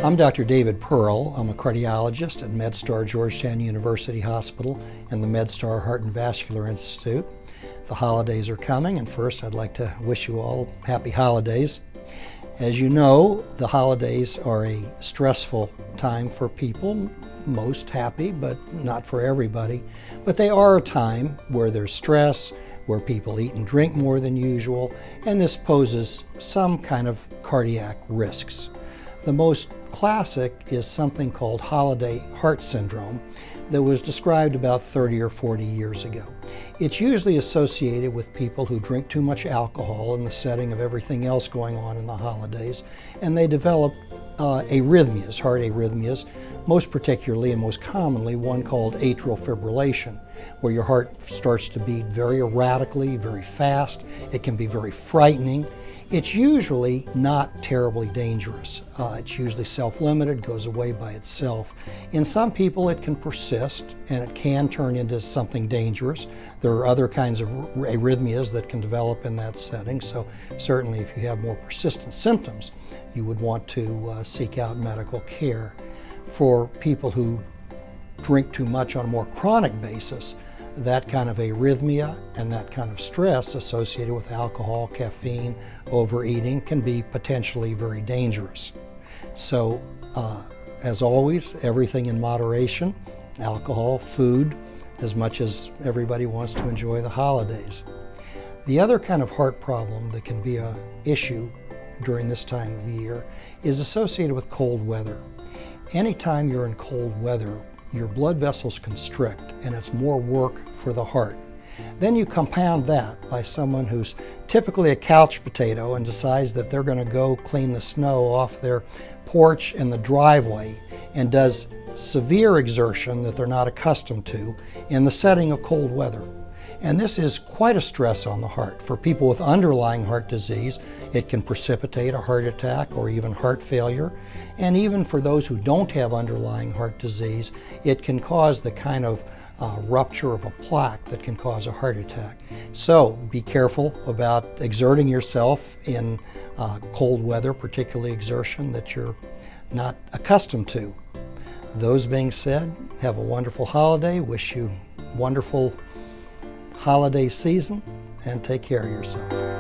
I'm Dr. David Pearle. I'm a cardiologist at MedStar Georgetown University Hospital and the MedStar Heart and Vascular Institute. The holidays are coming, and first I'd like to wish you all happy holidays. As you know, the holidays are a stressful time for people, most happy, but not for everybody. But they are a time where there's stress, where people eat and drink more than usual, and this poses some kind of cardiac risks. The most classic is something called holiday heart syndrome that was described about 30 or 40 years ago. It's usually associated with people who drink too much alcohol in the setting of everything else going on in the holidays, and they develop arrhythmias, heart arrhythmias, most particularly and most commonly one called atrial fibrillation, where your heart starts to beat very erratically, very fast. It can be very frightening. It's usually not terribly dangerous. It's usually self-limited, goes away by itself. In some people it can persist and it can turn into something dangerous. There are other kinds of arrhythmias that can develop in that setting, so certainly if you have more persistent symptoms, you would want to seek out medical care. For people who drink too much on a more chronic basis, that kind of arrhythmia and that kind of stress associated with alcohol, caffeine, overeating can be potentially very dangerous. So, as always, everything in moderation, alcohol, food, as much as everybody wants to enjoy the holidays. The other kind of heart problem that can be an issue during this time of year is associated with cold weather. Anytime you're in cold weather, your blood vessels constrict and it's more work for the heart. Then you compound that by someone who's typically a couch potato and decides that they're going to go clean the snow off their porch and the driveway and does severe exertion that they're not accustomed to in the setting of cold weather. And this is quite a stress on the heart. For people with underlying heart disease, it can precipitate a heart attack or even heart failure. And even for those who don't have underlying heart disease, it can cause the kind of rupture of a plaque that can cause a heart attack. So be careful about exerting yourself in cold weather, particularly exertion that you're not accustomed to. Those being said, have a wonderful holiday. Wish you wonderful holiday season, and take care of yourself.